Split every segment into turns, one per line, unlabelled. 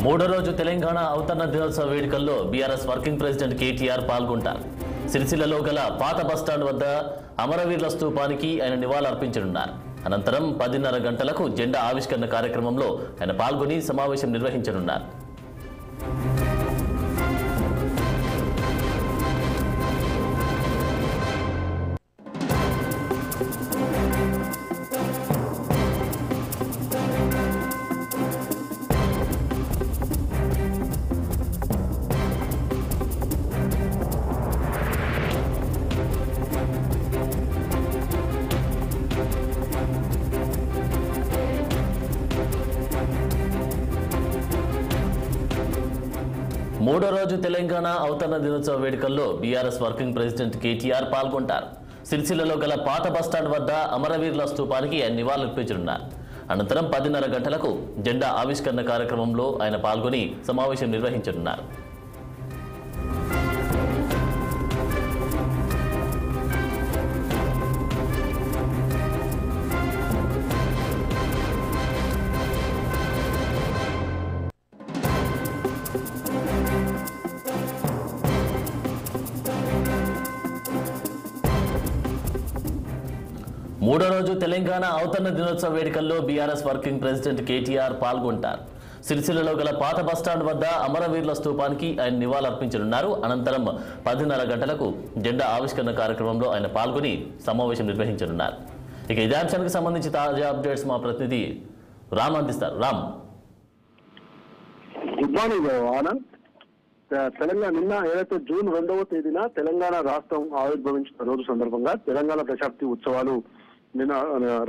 మూడో రోజు తెలంగాణ అవతరణ దినోత్సవ వేడుకల్లో బీఆర్ఎస్ వర్కింగ్ ప్రెసిడెంట్ కేటీఆర్ పాల్గొంటారు. సిరిసిల్లలో గల పాత బస్టాండ్ వద్ద అమరవీరుల స్తూపానికి ఆయన నివాళులర్పించనున్నారు. అనంతరం 10:30 గంటలకు జెండా ఆవిష్కరణ కార్యక్రమంలో ఆయన పాల్గొని సమావేశం నిర్వహించనున్నారు. మూడో రోజు తెలంగాణ అవతరణ దినోత్సవ వేడుకల్లో బీఆర్ఎస్ వర్కింగ్ ప్రెసిడెంట్ కేటీఆర్ పాల్గొంటారు. సిరిసిల్లలో గల పాత బస్టాండ్ వద్ద అమరవీరుల స్తూపానికి ఆయన నివాళులర్పించనున్నారు. అనంతరం 10:30 గంటలకు జెండా ఆవిష్కరణ కార్యక్రమంలో ఆయన పాల్గొని సమావేశం నిర్వహించనున్నారు. మూడో రోజు తెలంగాణ అవతరణ దినోత్సవ వేడుకల్లో బీఆర్ఎస్ వర్కింగ్ ప్రెసిడెంట్ కేటీఆర్ పాల్గొంటారు. సిరిసిల్లలో గల పాత బస్టాండ్ వద్ద అమరవీరుల స్తూపానికి ఆయన నివాళులర్పించనున్నారు. అనంతరం 10:30 గంటలకు జెండా ఆవిష్కరణ కార్యక్రమంలో ఆయన పాల్గొని సమావేశం నిర్వహించనున్నారు. ఇక ఇదే అంశానికి సంబంధించి తాజా అప్డేట్స్ మా ప్రతినిధి రామ్ అందిస్తారు. Ram,
good morning Anand. తెలంగాణ నిన్న ఏదైతే జూన్ 2వ తేదీన తెలంగాణ రాష్ట్రం ఆవిర్భవించిన రోజు సందర్భంగా తెలంగాణ దశాబ్ది ఉత్సవాలు నిన్న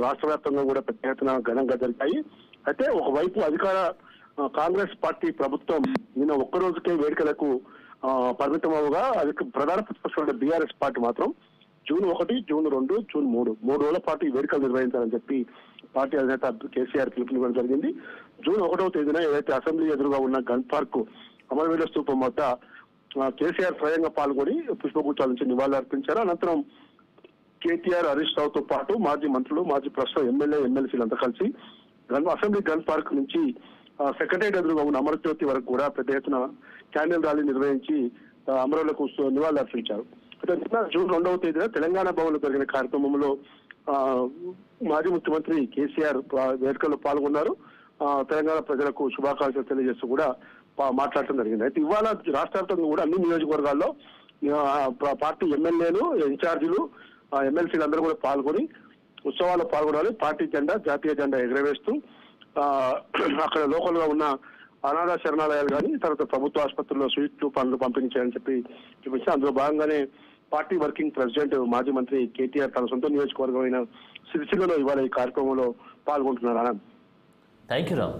రాష్ట్ర వ్యాప్తంగా కూడా పెద్ద ఎత్తున ఘనంగా జరిగాయి. అయితే ఒకవైపు అధికార కాంగ్రెస్ పార్టీ ప్రభుత్వం నిన్న ఒక్క రోజుకే వేడుకలకు పరిమితం అవగా ప్రధాన ప్రతిపక్ష బీఆర్ఎస్ పార్టీ మాత్రం జూన్ 1, జూన్ 2, జూన్ 3 రోజుల పాటు ఈ వేడుకలు నిర్వహించాలని చెప్పి పార్టీ అధినేత కేసీఆర్ పిలుపునివ్వడం జరిగింది. జూన్ 1వ తేదీన ఏదైతే అసెంబ్లీ ఎదురుగా ఉన్న గన్ పార్క్ అమరవీరుల స్తూపం వద్ద కేసీఆర్ స్వయంగా పాల్గొని పుష్పగుచ్చాల నుంచి నివాళులు అర్పించారు. అనంతరం కేటీఆర్, హరీష్ రావుతో పాటు మాజీ మంత్రులు, మాజీ ప్రస్తుతం ఎమ్మెల్యే, ఎమ్మెల్సీలంతా కలిసి అసెంబ్లీ గన్ పార్క్ నుంచి సెక్రటరియట్ ఎదురుగా ఉన్న అమరజ్యోతి వరకు కూడా పెద్ద ఎత్తున క్యాండిల్ ర్యాలీ నిర్వహించి అమరులకు నివాళులు అర్పించారు. అయితే నిన్న జూన్ 2వ తేదీన తెలంగాణ భవన్ లో జరిగిన కార్యక్రమంలో మాజీ ముఖ్యమంత్రి కేసీఆర్ వేడుకల్లో పాల్గొన్నారు. తెలంగాణ ప్రజలకు శుభాకాంక్షలు తెలియజేస్తూ కూడా మాట్లాడటం జరిగింది. అయితే ఇవాళ రాష్ట్ర వ్యాప్తంగా కూడా అన్ని నియోజకవర్గాల్లో పార్టీ ఎమ్మెల్యేలు, ఇన్ఛార్జీలు, ఎమ్మెల్సీలు అందరూ కూడా పాల్గొని ఉత్సవాల్లో పాల్గొనాలి. పార్టీ జెండా, జాతీయ జెండా ఎగరవేస్తూ అక్కడ లోకల్ గా ఉన్న అనాథ శరణాలయాలు కానీ తర్వాత ప్రభుత్వ ఆసుపత్రుల్లో స్వీట్లు, పండ్లు పంపిణీ చేయాలని చెప్పి చూపించి అందులో భాగంగానే పార్టీ వర్కింగ్ ప్రెసిడెంట్ మాజీ మంత్రి కేటీఆర్ తన సొంత నియోజకవర్గమైన సిరిసిల్లలో ఇవాళ ఈ కార్యక్రమంలో పాల్గొంటున్నారు. Anand,
thank you Ram.